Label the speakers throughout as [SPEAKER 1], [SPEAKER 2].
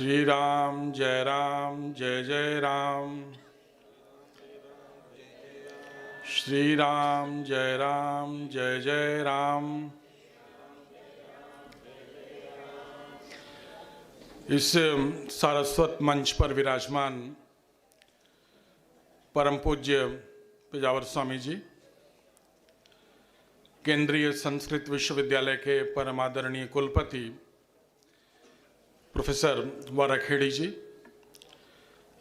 [SPEAKER 1] श्री राम जय जय राम। श्री राम जय जय राम। इस सारस्वत मंच पर विराजमान परम पूज्य पेजावर स्वामी जी, केंद्रीय संस्कृत विश्वविद्यालय के परम आदरणीय कुलपति प्रोफेसर वाराखेड़ी जी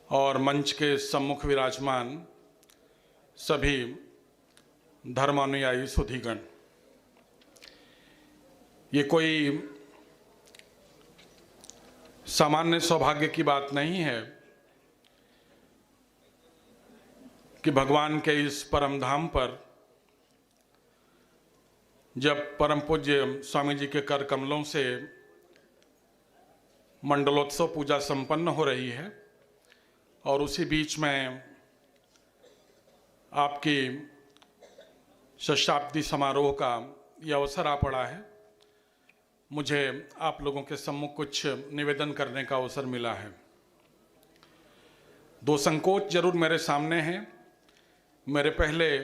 [SPEAKER 1] और मंच के सम्मुख विराजमान सभी धर्मानुयायी सुधीगण, ये कोई सामान्य सौभाग्य की बात नहीं है कि भगवान के इस परम धाम पर जब परम पूज्य स्वामी जी के कर कमलों से मंडलोत्सव पूजा संपन्न हो रही है और उसी बीच में आपकी शताब्दी समारोह का ये अवसर आ पड़ा है, मुझे आप लोगों के सम्मुख कुछ निवेदन करने का अवसर मिला है। दो संकोच जरूर मेरे सामने हैं। मेरे पहले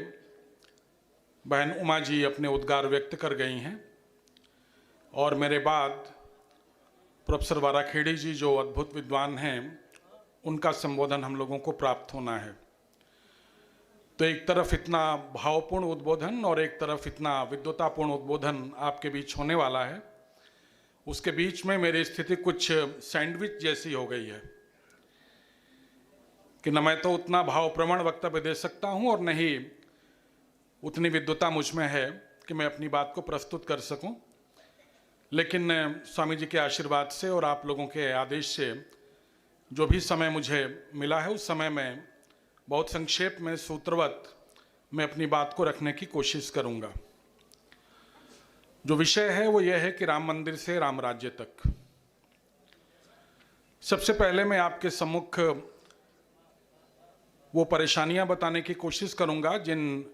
[SPEAKER 1] बहन उमा जी अपने उद्गार व्यक्त कर गई हैं और मेरे बाद प्रोफेसर वाराखेड़ी जी जो अद्भुत विद्वान हैं, उनका संबोधन हम लोगों को प्राप्त होना है। तो एक तरफ इतना भावपूर्ण उद्बोधन और एक तरफ इतना विद्वतापूर्ण उद्बोधन आपके बीच होने वाला है, उसके बीच में मेरी स्थिति कुछ सैंडविच जैसी हो गई है कि न मैं तो उतना भावप्रवण वक्तव्य दे सकता हूं और न ही उतनी विद्वता मुझ में है कि मैं अपनी बात को प्रस्तुत कर सकूं। लेकिन स्वामी जी के आशीर्वाद से और आप लोगों के आदेश से जो भी समय मुझे मिला है, उस समय में बहुत संक्षेप में सूत्रवत मैं अपनी बात को रखने की कोशिश करूंगा। जो विषय है वो ये है कि राम मंदिर से राम राज्य तक। सबसे पहले मैं आपके सम्मुख वो परेशानियां बताने की कोशिश करूंगा जिन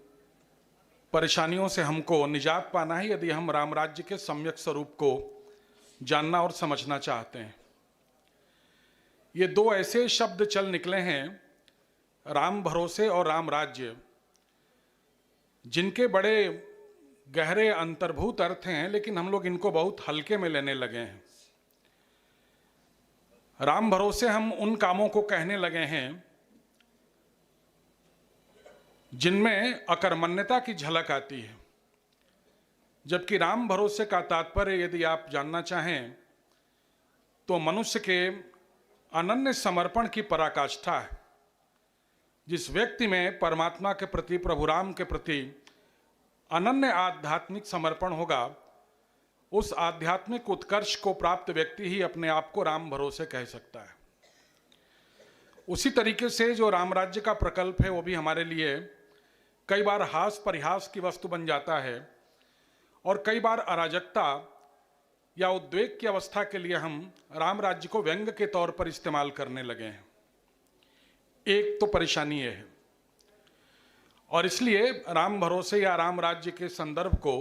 [SPEAKER 1] परेशानियों से हमको निजात पाना है यदि हम राम राज्य के सम्यक स्वरूप को जानना और समझना चाहते हैं। ये दो ऐसे शब्द चल निकले हैं, राम भरोसे और राम राज्य, जिनके बड़े गहरे अंतर्भूत अर्थ हैं, लेकिन हम लोग इनको बहुत हल्के में लेने लगे हैं। राम भरोसे हम उन कामों को कहने लगे हैं जिनमें अकर्मण्यता की झलक आती है, जबकि राम भरोसे का तात्पर्य यदि आप जानना चाहें तो मनुष्य के अनन्य समर्पण की पराकाष्ठा है। जिस व्यक्ति में परमात्मा के प्रति, प्रभु राम के प्रति अनन्य आध्यात्मिक समर्पण होगा, उस आध्यात्मिक उत्कर्ष को प्राप्त व्यक्ति ही अपने आप को राम भरोसे कह सकता है। उसी तरीके से जो राम राज्य का प्रकल्प है वो भी हमारे लिए कई बार हास परिहास की वस्तु बन जाता है और कई बार अराजकता या उद्वेग की अवस्था के लिए हम राम राज्य को व्यंग के तौर पर इस्तेमाल करने लगे हैं। एक तो परेशानी यह है और इसलिए राम भरोसे या राम राज्य के संदर्भ को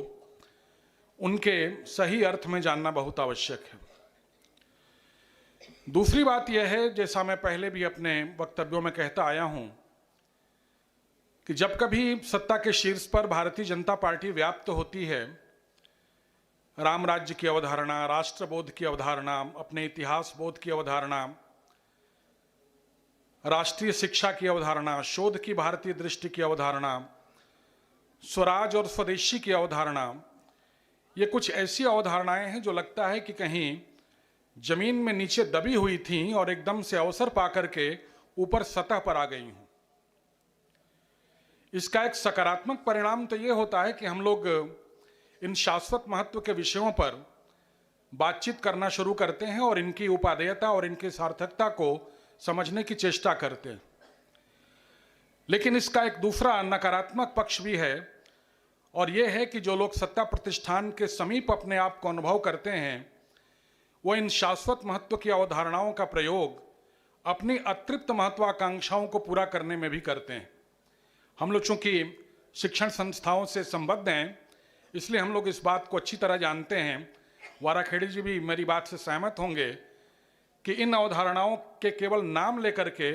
[SPEAKER 1] उनके सही अर्थ में जानना बहुत आवश्यक है। दूसरी बात यह है, जैसा मैं पहले भी अपने वक्तव्यों में कहता आया हूं, कि जब कभी सत्ता के शीर्ष पर भारतीय जनता पार्टी व्याप्त होती है, राम राज्य की अवधारणा, राष्ट्रबोध की अवधारणा, अपने इतिहास बोध की अवधारणा, राष्ट्रीय शिक्षा की अवधारणा, शोध की भारतीय दृष्टि की अवधारणा, स्वराज और स्वदेशी की अवधारणा, ये कुछ ऐसी अवधारणाएं हैं जो लगता है कि कहीं जमीन में नीचे दबी हुई थी और एकदम से अवसर पाकर के ऊपर सतह पर आ गई हूं। इसका एक सकारात्मक परिणाम तो ये होता है कि हम लोग इन शाश्वत महत्व के विषयों पर बातचीत करना शुरू करते हैं और इनकी उपादेयता और इनकी सार्थकता को समझने की चेष्टा करते हैं। लेकिन इसका एक दूसरा नकारात्मक पक्ष भी है और यह है कि जो लोग सत्ता प्रतिष्ठान के समीप अपने आप को अनुभव करते हैं, वो इन शाश्वत महत्व की अवधारणाओं का प्रयोग अपनी अतृप्त महत्वाकांक्षाओं को पूरा करने में भी करते हैं। हम लोग चूंकि शिक्षण संस्थाओं से संबद्ध हैं, इसलिए हम लोग इस बात को अच्छी तरह जानते हैं, वाराखेड़ी जी भी मेरी बात से सहमत होंगे कि इन अवधारणाओं के केवल नाम लेकर के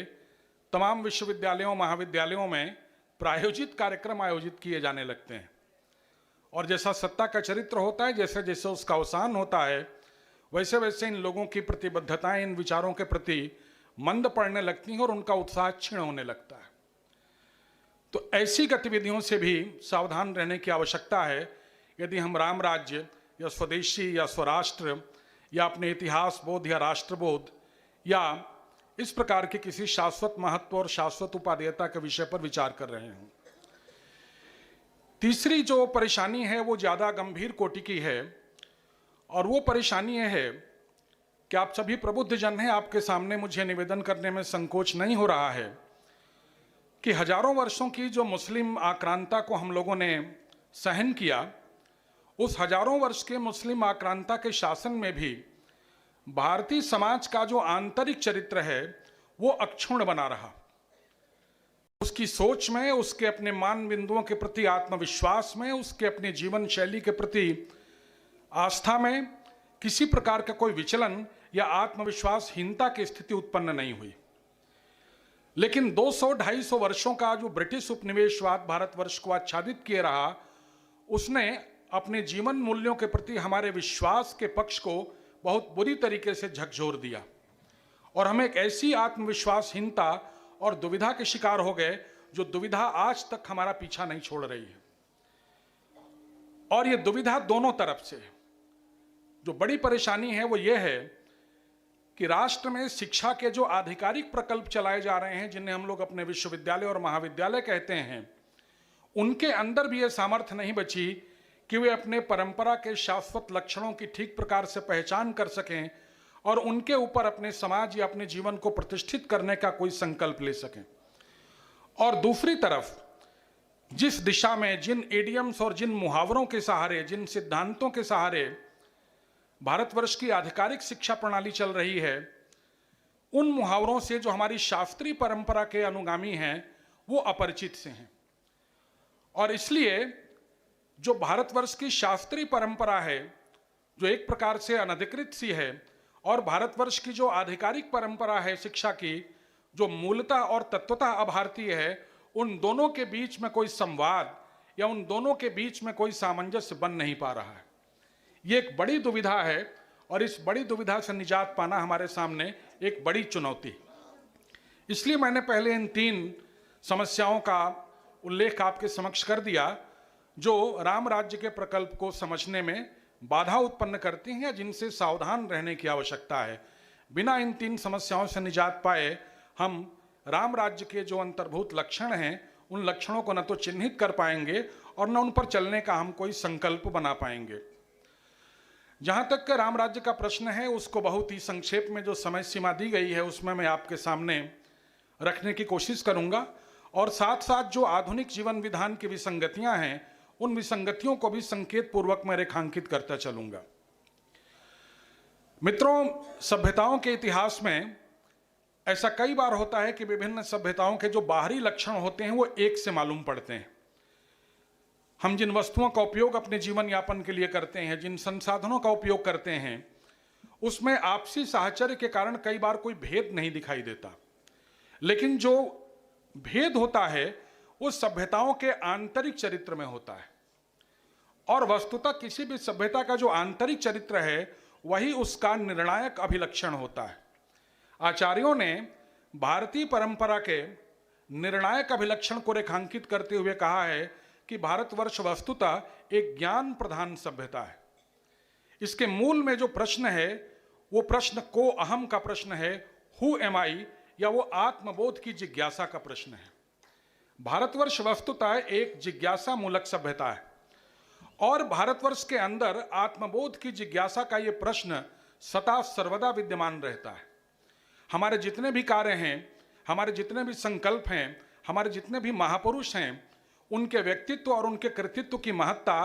[SPEAKER 1] तमाम विश्वविद्यालयों महाविद्यालयों में प्रायोजित कार्यक्रम आयोजित किए जाने लगते हैं, और जैसा सत्ता का चरित्र होता है, जैसे जैसे उसका अवसान होता है, वैसे वैसे इन लोगों की प्रतिबद्धताएं इन विचारों के प्रति मंद पड़ने लगती हैं और उनका उत्साह क्षीण होने लगता है। तो ऐसी गतिविधियों से भी सावधान रहने की आवश्यकता है यदि हम राम राज्य या स्वदेशी या स्वराष्ट्र या अपने इतिहास बोध या राष्ट्रबोध या इस प्रकार के किसी शाश्वत महत्व और शाश्वत उपादेयता के विषय पर विचार कर रहे हैं। तीसरी जो परेशानी है वो ज़्यादा गंभीर कोटि की है, और वो परेशानी ये है कि आप सभी प्रबुद्ध जन हैं, आपके सामने मुझे निवेदन करने में संकोच नहीं हो रहा है कि हजारों वर्षों की जो मुस्लिम आक्रांता को हम लोगों ने सहन किया, उस हजारों वर्ष के मुस्लिम आक्रांता के शासन में भी भारतीय समाज का जो आंतरिक चरित्र है वो अक्षुण्ण बना रहा। उसकी सोच में, उसके अपने मान बिंदुओं के प्रति आत्मविश्वास में, उसके अपने जीवन शैली के प्रति आस्था में किसी प्रकार का कोई विचलन या आत्मविश्वासहीनता की स्थिति उत्पन्न नहीं हुई। लेकिन 200-250 वर्षों का जो ब्रिटिश उपनिवेशवाद भारतवर्ष को आच्छादित किए रहा, उसने अपने जीवन मूल्यों के प्रति हमारे विश्वास के पक्ष को बहुत बुरी तरीके से झकझोर दिया, और हम एक ऐसी आत्मविश्वासहीनता और दुविधा के शिकार हो गए जो दुविधा आज तक हमारा पीछा नहीं छोड़ रही है। और ये दुविधा दोनों तरफ से। जो बड़ी परेशानी है वो ये है कि राष्ट्र में शिक्षा के जो आधिकारिक प्रकल्प चलाए जा रहे हैं, जिन्हें हम लोग अपने विश्वविद्यालय और महाविद्यालय कहते हैं, उनके अंदर भी ये सामर्थ्य नहीं बची कि वे अपने परंपरा के शाश्वत लक्षणों की ठीक प्रकार से पहचान कर सकें और उनके ऊपर अपने समाज या अपने जीवन को प्रतिष्ठित करने का कोई संकल्प ले सकें। और दूसरी तरफ जिस दिशा में, जिन एडियम्स और जिन मुहावरों के सहारे, जिन सिद्धांतों के सहारे भारतवर्ष की आधिकारिक शिक्षा प्रणाली चल रही है, उन मुहावरों से जो हमारी शास्त्रीय परंपरा के अनुगामी हैं वो अपरिचित से हैं। और इसलिए जो भारतवर्ष की शास्त्रीय परंपरा है, जो एक प्रकार से अनधिकृत सी है, और भारतवर्ष की जो आधिकारिक परंपरा है शिक्षा की, जो मूलतः और तत्वतः अभारतीय है, उन दोनों के बीच में कोई संवाद या उन दोनों के बीच में कोई सामंजस्य बन नहीं पा रहा है। ये एक बड़ी दुविधा है, और इस बड़ी दुविधा से निजात पाना हमारे सामने एक बड़ी चुनौती। इसलिए मैंने पहले इन 3 समस्याओं का उल्लेख आपके समक्ष कर दिया जो राम राज्य के प्रकल्प को समझने में बाधा उत्पन्न करती हैं या जिनसे सावधान रहने की आवश्यकता है। बिना इन 3 समस्याओं से निजात पाए हम राम राज्य के जो अंतर्भूत लक्षण हैं उन लक्षणों को न तो चिन्हित कर पाएंगे और न उन पर चलने का हम कोई संकल्प बना पाएंगे। जहां तक कि राम राज्य का प्रश्न है, उसको बहुत ही संक्षेप में जो समय सीमा दी गई है उसमें मैं आपके सामने रखने की कोशिश करूंगा, और साथ साथ जो आधुनिक जीवन विधान की विसंगतियां हैं उन विसंगतियों को भी संकेत पूर्वक मैं रेखांकित करता चलूंगा। मित्रों, सभ्यताओं के इतिहास में ऐसा कई बार होता है कि विभिन्न सभ्यताओं के जो बाहरी लक्षण होते हैं वो एक से मालूम पड़ते हैं। हम जिन वस्तुओं का उपयोग अपने जीवन यापन के लिए करते हैं, जिन संसाधनों का उपयोग करते हैं, उसमें आपसी साहचर्य के कारण कई बार कोई भेद नहीं दिखाई देता। लेकिन जो भेद होता है वो सभ्यताओं के आंतरिक चरित्र में होता है, और वस्तुतः किसी भी सभ्यता का जो आंतरिक चरित्र है वही उसका निर्णायक अभिलक्षण होता है। आचार्यों ने भारतीय परंपरा के निर्णायक अभिलक्षण को रेखांकित करते हुए कहा है कि भारतवर्ष वस्तुतः एक ज्ञान प्रधान सभ्यता है। इसके मूल में जो प्रश्न है वो प्रश्न को अहम का प्रश्न है, हु एम आई, या वो आत्मबोध की जिज्ञासा का प्रश्न है। भारतवर्ष वस्तुतः एक जिज्ञासा मूलक सभ्यता है, और भारतवर्ष के अंदर आत्मबोध की जिज्ञासा का ये प्रश्न सदा सर्वदा विद्यमान रहता है। हमारे जितने भी कार्य हैं, हमारे जितने भी संकल्प हैं, हमारे जितने भी महापुरुष हैं, उनके व्यक्तित्व और उनके कृतित्व की महत्ता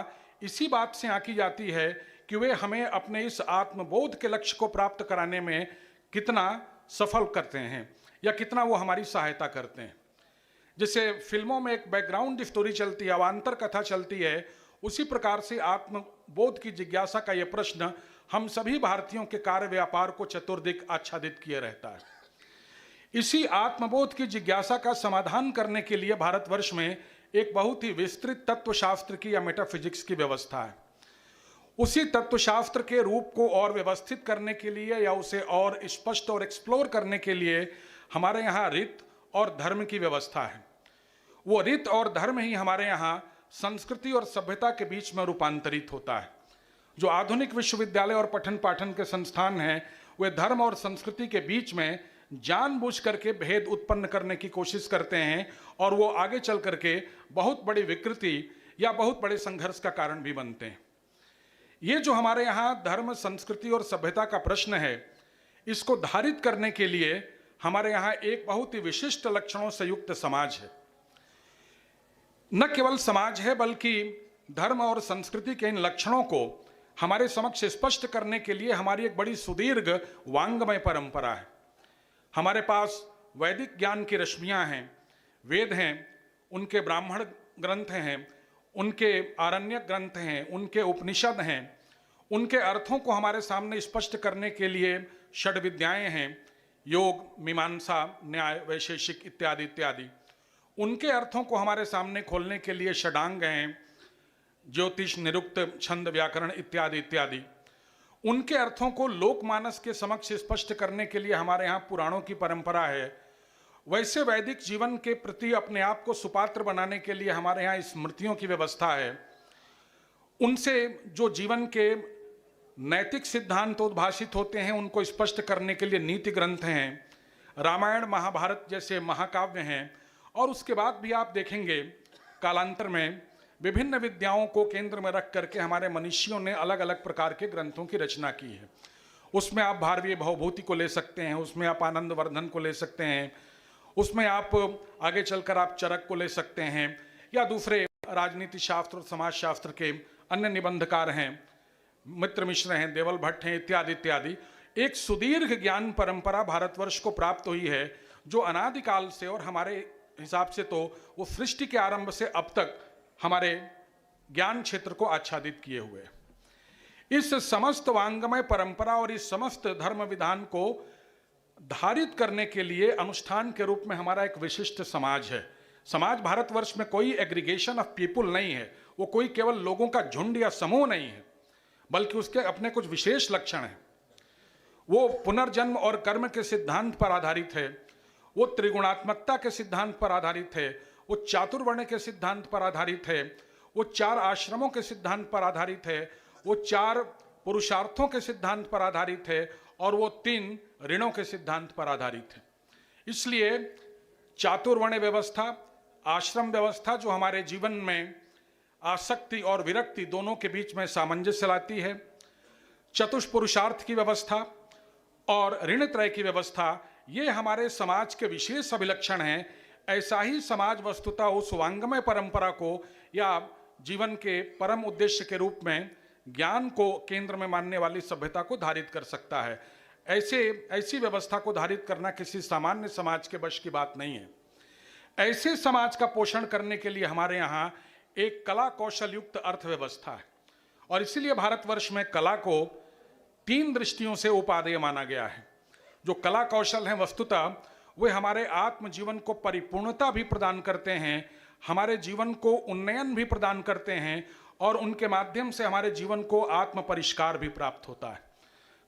[SPEAKER 1] इसी बात से आंकी जाती है कि वे हमें अपने इस आत्मबोध के लक्ष्य को प्राप्त कराने में कितना सफल करते हैं या कितना वो हमारी सहायता करते हैं। जैसे फिल्मों में एक बैकग्राउंड स्टोरी चलती है, अवान्तर कथा चलती है, उसी प्रकार से आत्मबोध की जिज्ञासा का ये प्रश्न हम सभी भारतीयों के कार्य व्यापार को चतुर्दिक आच्छादित किए रहता है। इसी आत्मबोध की जिज्ञासा का समाधान करने के लिए भारतवर्ष में एक बहुत ही विस्तृत तत्वशास्त्र की या मेटाफिजिक्स की व्यवस्था है। उसी तत्वशास्त्र के रूप को और व्यवस्थित करने के लिए या उसे और स्पष्ट और एक्सप्लोर करने के लिए हमारे यहाँ रीत और धर्म की व्यवस्था है। वो रीत और धर्म ही हमारे यहाँ संस्कृति और सभ्यता के बीच में रूपांतरित होता है। जो आधुनिक विश्वविद्यालय और पठन पाठन के संस्थान हैं, वे धर्म और संस्कृति के बीच में जानबूझ करके भेद उत्पन्न करने की कोशिश करते हैं और वो आगे चल करके बहुत बड़ी विकृति या बहुत बड़े संघर्ष का कारण भी बनते हैं। ये जो हमारे यहाँ धर्म, संस्कृति और सभ्यता का प्रश्न है, इसको धारित करने के लिए हमारे यहाँ एक बहुत ही विशिष्ट लक्षणों से युक्त समाज है। न केवल समाज है बल्कि धर्म और संस्कृति के इन लक्षणों को हमारे समक्ष स्पष्ट करने के लिए हमारी एक बड़ी सुदीर्घ वांग्मय परंपरा है। हमारे पास वैदिक ज्ञान की रश्मियां हैं, वेद हैं, उनके ब्राह्मण ग्रंथ हैं, उनके आरण्यक ग्रंथ हैं, उनके उपनिषद हैं, उनके अर्थों को हमारे सामने स्पष्ट करने के लिए षड विद्याएं हैं, योग, मीमांसा, न्याय, वैशेषिक इत्यादि इत्यादि। उनके अर्थों को हमारे सामने खोलने के लिए षडांग हैं, ज्योतिष, निरुक्त, छंद, व्याकरण इत्यादि इत्यादि। उनके अर्थों को लोकमानस के समक्ष स्पष्ट करने के लिए हमारे यहाँ पुराणों की परंपरा है। वैसे वैदिक जीवन के प्रति अपने आप को सुपात्र बनाने के लिए हमारे यहाँ स्मृतियों की व्यवस्था है। उनसे जो जीवन के नैतिक सिद्धांत उद्भाषित होते हैं, उनको स्पष्ट करने के लिए नीति ग्रंथ हैं, रामायण महाभारत जैसे महाकाव्य हैं। और उसके बाद भी आप देखेंगे कालांतर में विभिन्न विद्याओं को केंद्र में रख करके हमारे मनीषियों ने अलग अलग प्रकार के ग्रंथों की रचना की है। उसमें आप भारवीय भवभूति को ले सकते हैं, उसमें आप आनंद वर्धन को ले सकते हैं, उसमें आप आगे चलकर आप चरक को ले सकते हैं, या दूसरे राजनीति शास्त्र और समाज शास्त्र के अन्य निबंधकार हैं, मित्र मिश्र हैं, देवल भट्ट हैं इत्यादि इत्यादि। एक सुदीर्घ ज्ञान परंपरा भारतवर्ष को प्राप्त हुई है जो अनादिकाल से और हमारे हिसाब से तो वो सृष्टि के आरंभ से अब तक हमारे ज्ञान क्षेत्र को आच्छादित किए हुए। इस समस्त वांग्मय परंपरा और इस समस्त धर्म विधान को धारित करने के लिए अनुष्ठान के रूप में हमारा एक विशिष्ट समाज है। समाज भारतवर्ष में कोई एग्रीगेशन ऑफ पीपुल नहीं है, वो कोई केवल लोगों का झुंड या समूह नहीं है, बल्कि उसके अपने कुछ विशेष लक्षण हैं। वो पुनर्जन्म और कर्म के सिद्धांत पर आधारित है, वो त्रिगुणात्मकता के सिद्धांत पर आधारित है, वो चातुर्वर्ण के सिद्धांत पर आधारित है, वो 4 आश्रमों के सिद्धांत पर आधारित है, वो 4 पुरुषार्थों के सिद्धांत पर आधारित है और वो 3 ऋणों के सिद्धांत पर आधारित है। इसलिए चातुर्वर्ण व्यवस्था, आश्रम व्यवस्था जो हमारे जीवन में आसक्ति और विरक्ति दोनों के बीच में सामंजस्य लाती है, चतुष्पुरुषार्थ की व्यवस्था और ऋण त्रय की व्यवस्था, ये हमारे समाज के विशेष अभिलक्षण हैं। ऐसा ही समाज वस्तुतः उस वांग्मय परंपरा को या जीवन के परम उद्देश्य के रूप में ज्ञान को केंद्र में मानने वाली सभ्यता को धारित कर सकता है। ऐसी व्यवस्था को धारित करना किसी सामान्य समाज के वश की बात नहीं है। ऐसे समाज का पोषण करने के लिए हमारे यहाँ एक कला कौशल युक्त अर्थव्यवस्था है और इसीलिए भारतवर्ष में कला को 3 दृष्टियों से उपादेय माना गया है। जो कला कौशल हैं वस्तुतः वे हमारे आत्मजीवन को परिपूर्णता भी प्रदान करते हैं, हमारे जीवन को उन्नयन भी प्रदान करते हैं और उनके माध्यम से हमारे जीवन को आत्म परिष्कार भी प्राप्त होता है।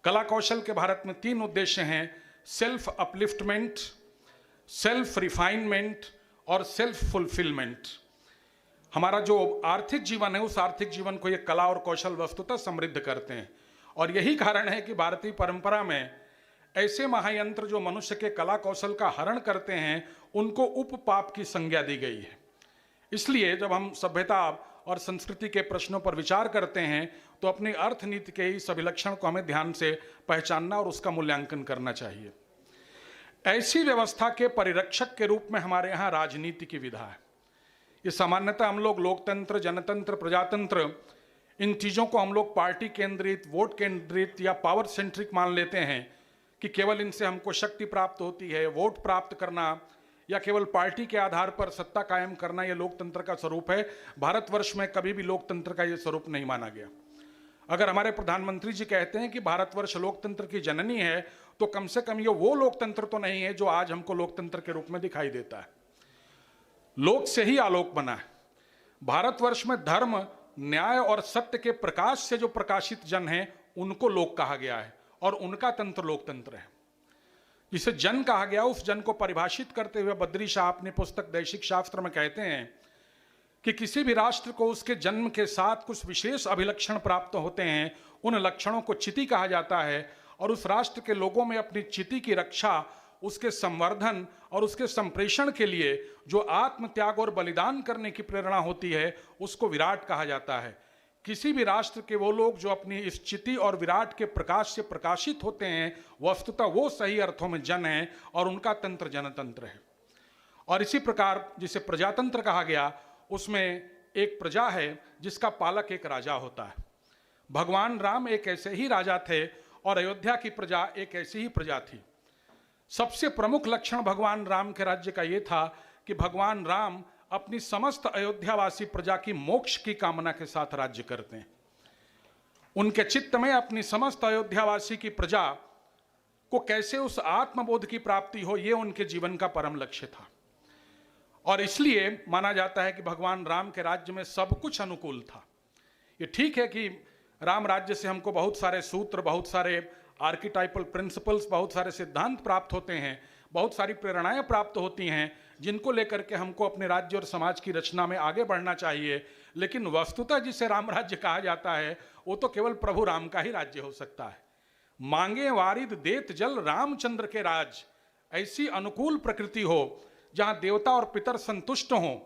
[SPEAKER 1] कला कौशल के भारत में 3 उद्देश्य हैं: सेल्फ अपलिफ्टमेंट, सेल्फ रिफाइनमेंट और सेल्फ फुलफिलमेंट। हमारा जो आर्थिक जीवन है उस आर्थिक जीवन को ये कला और कौशल वस्तुतः समृद्ध करते हैं और यही कारण है कि भारतीय परंपरा में ऐसे महायंत्र जो मनुष्य के कला कौशल का हरण करते हैं उनको उपपाप की संज्ञा दी गई है। इसलिए जब हम सभ्यता और संस्कृति के प्रश्नों पर विचार करते हैं तो अपनी अर्थनीति के इस अभिलक्षण को हमें ध्यान से पहचानना और उसका मूल्यांकन करना चाहिए। ऐसी व्यवस्था के परिरक्षक के रूप में हमारे यहाँ राजनीति की विधा है। ये सामान्यतः हम लोग लोकतंत्र, जनतंत्र, प्रजातंत्र, इन चीज़ों को हम लोग पार्टी केंद्रित, वोट केंद्रित या पावर सेंट्रिक मान लेते हैं कि केवल इनसे हमको शक्ति प्राप्त होती है, वोट प्राप्त करना या केवल पार्टी के आधार पर सत्ता कायम करना ये लोकतंत्र का स्वरूप है। भारतवर्ष में कभी भी लोकतंत्र का ये स्वरूप नहीं माना गया। अगर हमारे प्रधानमंत्री जी कहते हैं कि भारतवर्ष लोकतंत्र की जननी है, तो कम से कम ये वो लोकतंत्र तो नहीं है जो आज हमको लोकतंत्र के रूप में दिखाई देता है। लोक से ही आलोक बना है। भारतवर्ष में धर्म, न्याय और सत्य के प्रकाश से जो प्रकाशित जन हैं उनको लोक कहा गया है, और उनका तंत्र लोकतंत्र है। जिसे जन कहा गया, उस जन को परिभाषित करते हुए बद्री शाह अपनी पुस्तक दैशिक शास्त्र में कहते हैं कि किसी भी राष्ट्र को उसके जन्म के साथ कुछ विशेष अभिलक्षण प्राप्त होते हैं, उन लक्षणों को चिति कहा जाता है, और उस राष्ट्र के लोगों में अपनी चिति की रक्षा, उसके संवर्धन और उसके संप्रेषण के लिए जो आत्मत्याग और बलिदान करने की प्रेरणा होती है, उसको विराट कहा जाता है। किसी भी राष्ट्र के वो लोग जो अपनी इस चिति और विराट के प्रकाश से प्रकाशित होते हैं, वस्तुतः वो सही अर्थों में जन है, और उनका तंत्र जनतंत्र है। और इसी प्रकार जिसे प्रजातंत्र कहा गया, उसमें एक प्रजा है जिसका पालक एक राजा होता है। भगवान राम एक ऐसे ही राजा थे, और अयोध्या की प्रजा एक ऐसी ही प्रजा थी। सबसे प्रमुख लक्षण भगवान राम के राज्य का यह था कि भगवान राम अपनी समस्त अयोध्यावासी प्रजा की मोक्ष की कामना के साथ राज्य करते हैं। उनके चित्त में अपनी समस्त अयोध्यावासी की प्रजा को कैसे उस आत्मबोध की प्राप्ति हो, यह उनके जीवन का परम लक्ष्य था। और इसलिए माना जाता है कि भगवान राम के राज्य में सब कुछ अनुकूल था। ये ठीक है कि राम राज्य से हमको बहुत सारे सूत्र, बहुत सारे आर्किटाइपल प्रिंसिपल्स, बहुत सारे सिद्धांत प्राप्त होते हैं, बहुत सारी प्रेरणाएं प्राप्त होती हैं, जिनको लेकर के हमको अपने राज्य और समाज की रचना में आगे बढ़ना चाहिए। लेकिन वस्तुतः जिसे राम राज्य कहा जाता है, वो तो केवल प्रभु राम का ही राज्य हो सकता है। मांगे वारिद देत जल रामचंद्र के राज, ऐसी अनुकूल प्रकृति हो जहां देवता और पितर संतुष्ट हों,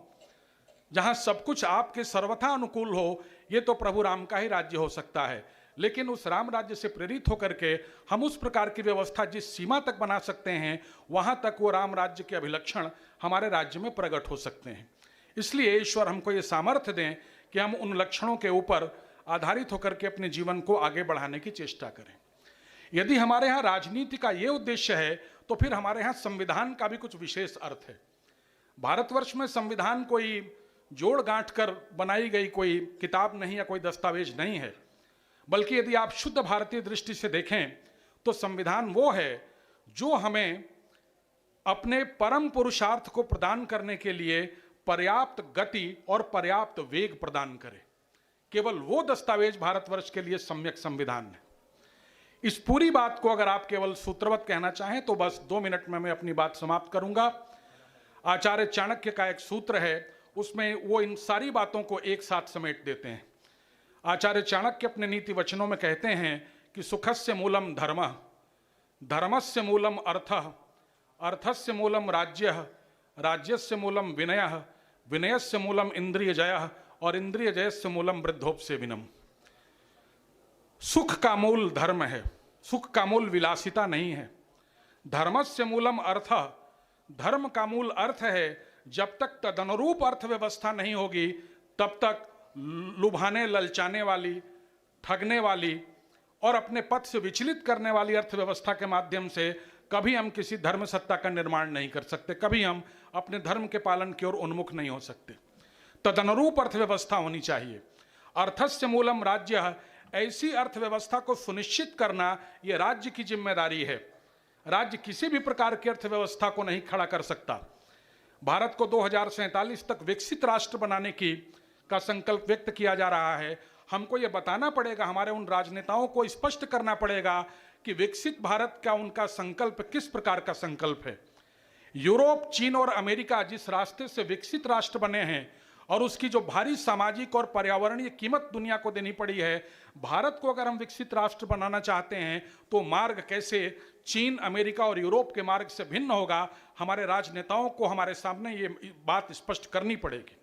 [SPEAKER 1] जहां सब कुछ आपके सर्वथा अनुकूल हो, ये तो प्रभु राम का ही राज्य हो सकता है। लेकिन उस राम राज्य से प्रेरित होकर के हम उस प्रकार की व्यवस्था जिस सीमा तक बना सकते हैं, वहां तक वो राम राज्य के अभिलक्षण हमारे राज्य में प्रकट हो सकते हैं। इसलिए ईश्वर हमको ये सामर्थ्य दें कि हम उन लक्षणों के ऊपर आधारित होकर के अपने जीवन को आगे बढ़ाने की चेष्टा करें। यदि हमारे यहाँ राजनीति का ये उद्देश्य है, तो फिर हमारे यहाँ संविधान का भी कुछ विशेष अर्थ है। भारतवर्ष में संविधान कोई जोड़ गांठ कर बनाई गई कोई किताब नहीं या कोई दस्तावेज नहीं है, बल्कि यदि आप शुद्ध भारतीय दृष्टि से देखें तो संविधान वो है जो हमें अपने परम पुरुषार्थ को प्रदान करने के लिए पर्याप्त गति और पर्याप्त वेग प्रदान करे। केवल वो दस्तावेज भारतवर्ष के लिए सम्यक संविधान है। इस पूरी बात को अगर आप केवल सूत्रवत कहना चाहें तो बस 2 मिनट में मैं अपनी बात समाप्त करूंगा। आचार्य चाणक्य का एक सूत्र है, उसमें वो इन सारी बातों को एक साथ समेट देते हैं। आचार्य चाणक्य अपने नीति वचनों में कहते हैं कि सुखस्य मूलम धर्मः, धर्मस्य मूलम अर्थः, अर्थस्य मूलम राज्यः, राज्यस्य मूलम विनयः, विनयस्य मूलम इंद्रियजयः, और इंद्रियजयस्य मूलम वृद्धोपसेविनम्। सुख का मूल धर्म है, सुख का मूल विलासिता नहीं है। धर्मस्य मूलम अर्थः, धर्म का मूल अर्थ है। जब तक तदनुरूप अर्थव्यवस्था नहीं होगी, तब तक लुभाने ललचाने वाली, ठगने वाली और अपने पथ से विचलित करने वाली अर्थव्यवस्था के माध्यम से कभी हम किसी धर्म सत्ता का निर्माण नहीं कर सकते, कभी हम अपने धर्म के पालन की ओर उन्मुख नहीं हो सकते। तदनुरूप अर्थव्यवस्था होनी चाहिए। अर्थस्य मूलम राज्य, ऐसी अर्थव्यवस्था को सुनिश्चित करना ये राज्य की जिम्मेदारी है। राज्य किसी भी प्रकार की अर्थव्यवस्था को नहीं खड़ा कर सकता। भारत को 2047 तक विकसित राष्ट्र बनाने का संकल्प व्यक्त किया जा रहा है। हमको ये बताना पड़ेगा, हमारे उन राजनेताओं को स्पष्ट करना पड़ेगा कि विकसित भारत का उनका संकल्प किस प्रकार का संकल्प है। यूरोप, चीन और अमेरिका जिस रास्ते से विकसित राष्ट्र बने हैं और उसकी जो भारी सामाजिक और पर्यावरणीय कीमत दुनिया को देनी पड़ी है, भारत को अगर हम विकसित राष्ट्र बनाना चाहते हैं तो मार्ग कैसे चीन, अमेरिका और यूरोप के मार्ग से भिन्न होगा, हमारे राजनेताओं को हमारे सामने ये बात स्पष्ट करनी पड़ेगी।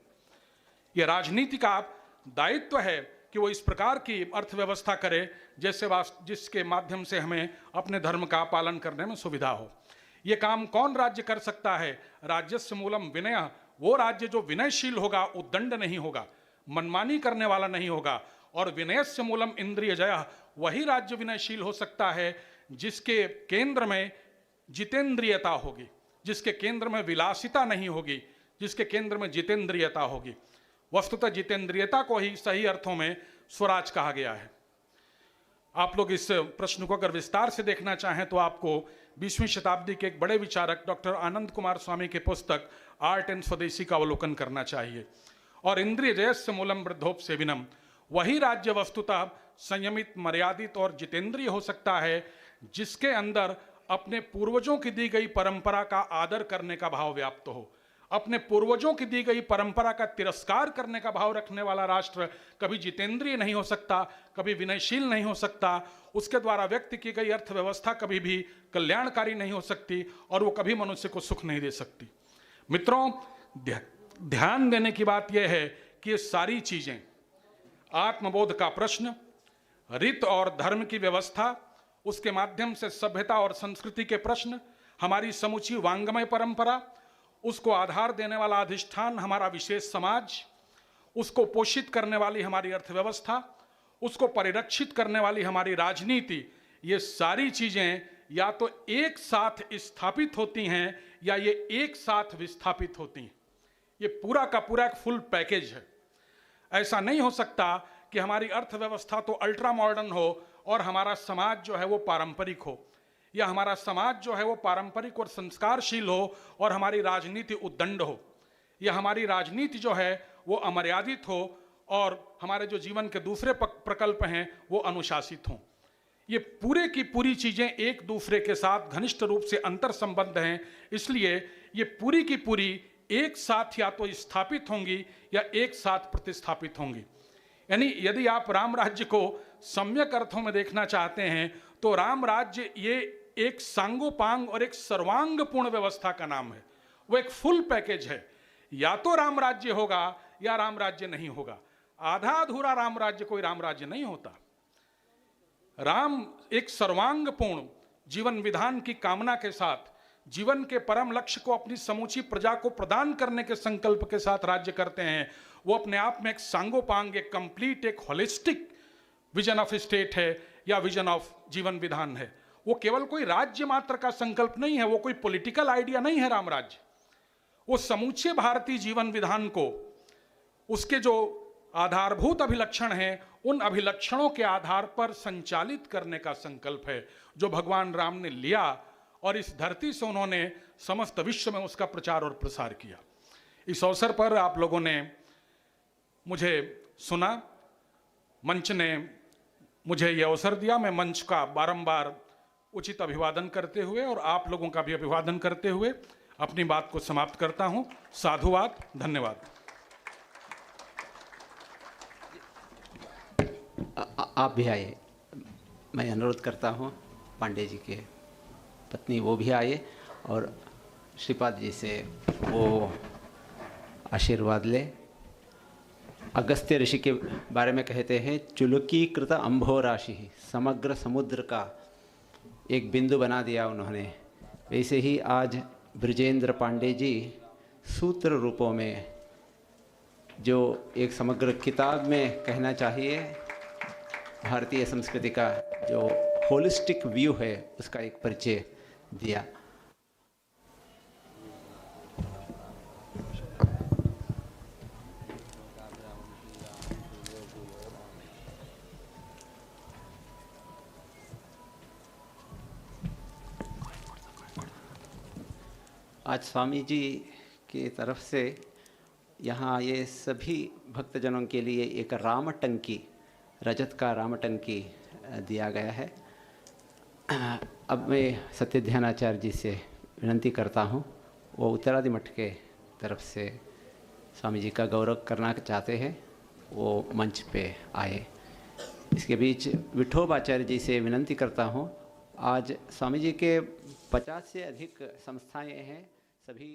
[SPEAKER 1] ये राजनीति का दायित्व है कि वो इस प्रकार की अर्थव्यवस्था करे जिसके माध्यम से हमें अपने धर्म का पालन करने में सुविधा हो। ये काम कौन राज्य कर सकता है? राज्यस्य मूलम विनय, वो राज्य जो विनयशील होगा, उद्दंड नहीं होगा, मनमानी करने वाला नहीं होगा। और विनयस्य मूलम इंद्रियजयः, वही राज्य विनयशील हो सकता है जिसके केंद्र में जितेंद्रियता होगी, जिसके केंद्र में विलासिता नहीं होगी, जिसके केंद्र में जितेंद्रियता होगी। वस्तुतः जितेंद्रियता को ही सही अर्थों में स्वराज कहा गया है। आप लोग इस प्रश्न को अगर विस्तार से देखना चाहें तो आपको 20वीं शताब्दी के एक बड़े विचारक डॉक्टर आनंद कुमार स्वामी के पुस्तक आर्ट एंड स्वदेशी का अवलोकन करना चाहिए। और इंद्रिय जयस्य मूलम वृद्धोपसेविनम, वही राज्य वस्तुतः संयमित, मर्यादित और जितेंद्रिय हो सकता है जिसके अंदर अपने पूर्वजों की दी गई परंपरा का आदर करने का भाव व्याप्त हो। अपने पूर्वजों की दी गई परंपरा का तिरस्कार करने का भाव रखने वाला राष्ट्र कभी जितेंद्रिय नहीं हो सकता, कभी विनयशील नहीं हो सकता। उसके द्वारा व्यक्त की गई अर्थव्यवस्था कभी भी कल्याणकारी नहीं हो सकती और वो कभी मनुष्य को सुख नहीं दे सकती। मित्रों, ध्यान देने की बात यह है कि ये सारी चीजें, आत्मबोध का प्रश्न, रीत और धर्म की व्यवस्था, उसके माध्यम से सभ्यता और संस्कृति के प्रश्न, हमारी समूची वांग्मय परंपरा, उसको आधार देने वाला अधिष्ठान हमारा विशेष समाज, उसको पोषित करने वाली हमारी अर्थव्यवस्था, उसको परिरक्षित करने वाली हमारी राजनीति, ये सारी चीजें या तो एक साथ स्थापित होती हैं या ये एक साथ विस्थापित होती हैं। ये पूरा का पूरा एक फुल पैकेज है। ऐसा नहीं हो सकता कि हमारी अर्थव्यवस्था तो अल्ट्रा मॉडर्न हो और हमारा समाज जो है वो पारंपरिक हो, या हमारा समाज जो है वो पारंपरिक और संस्कारशील हो और हमारी राजनीति उद्दंड हो, या हमारी राजनीति जो है वो अमर्यादित हो और हमारे जो जीवन के दूसरे प्रकल्प हैं वो अनुशासित हों। ये पूरे की पूरी चीज़ें एक दूसरे के साथ घनिष्ठ रूप से अंतर संबंध हैं, इसलिए ये पूरी की पूरी एक साथ या तो स्थापित होंगी या एक साथ प्रतिस्थापित होंगी। यानी यदि आप राम राज्य को सम्यक अर्थों में देखना चाहते हैं तो राम राज्य ये एक सांगोपांग और एक सर्वांगपूर्ण व्यवस्था का नाम है। वो एक फुल पैकेज है। या तो राम राज्य होगा या राम राज्य नहीं होगा। आधा अधूरा राम राज्य कोई राम राज्य नहीं होता। राम एक सर्वांगपूर्ण जीवन विधान की कामना के साथ, जीवन के परम लक्ष्य को अपनी समूची प्रजा को प्रदान करने के संकल्प के साथ राज्य करते हैं। वो अपने आप में एक सांगोपांग, एक कंप्लीट, एक होलिस्टिक विजन ऑफ स्टेट है या विजन ऑफ जीवन विधान है। वो केवल कोई राज्य मात्र का संकल्प नहीं है, वो कोई पॉलिटिकल आइडिया नहीं है राम राज्य। वो समूचे भारतीय जीवन विधान को, उसके जो आधारभूत अभिलक्षण हैं, उन अभिलक्षणों के आधार पर संचालित करने का संकल्प है जो भगवान राम ने लिया और इस धरती से उन्होंने समस्त विश्व में उसका प्रचार और प्रसार किया। इस अवसर पर आप लोगों ने मुझे सुना, मंच ने मुझे यह अवसर दिया। मैं मंच का बारंबार उचित अभिवादन करते हुए और आप लोगों का भी अभिवादन करते हुए अपनी बात को समाप्त करता हूं। साधुवाद, धन्यवाद।
[SPEAKER 2] आप भी आए। मैं अनुरोध करता हूं पांडे जी के पत्नी वो भी आए और श्रीपाद जी से वो आशीर्वाद ले। अगस्त्य ऋषि के बारे में कहते हैं, चुलकी कृत अम्भो राशि, समग्र समुद्र का एक बिंदु बना दिया उन्होंने। वैसे ही आज ब्रजेंद्र पांडे जी सूत्र रूपों में जो एक समग्र किताब में कहना चाहिए भारतीय संस्कृति का जो होलिस्टिक व्यू है उसका एक परिचय दिया। आज स्वामी जी की तरफ से यहाँ ये सभी भक्तजनों के लिए एक रामटंकी, रजत का रामटंकी दिया गया है। अब मैं सत्यध्यानाचार्य जी से विनंती करता हूँ, वो उत्तरादि मठ के तरफ से स्वामी जी का गौरव करना चाहते हैं, वो मंच पे आए। इसके बीच विठोबाचार्य जी से विनंती करता हूँ, आज स्वामी जी के 50 से अधिक संस्थाएं हैं, सभी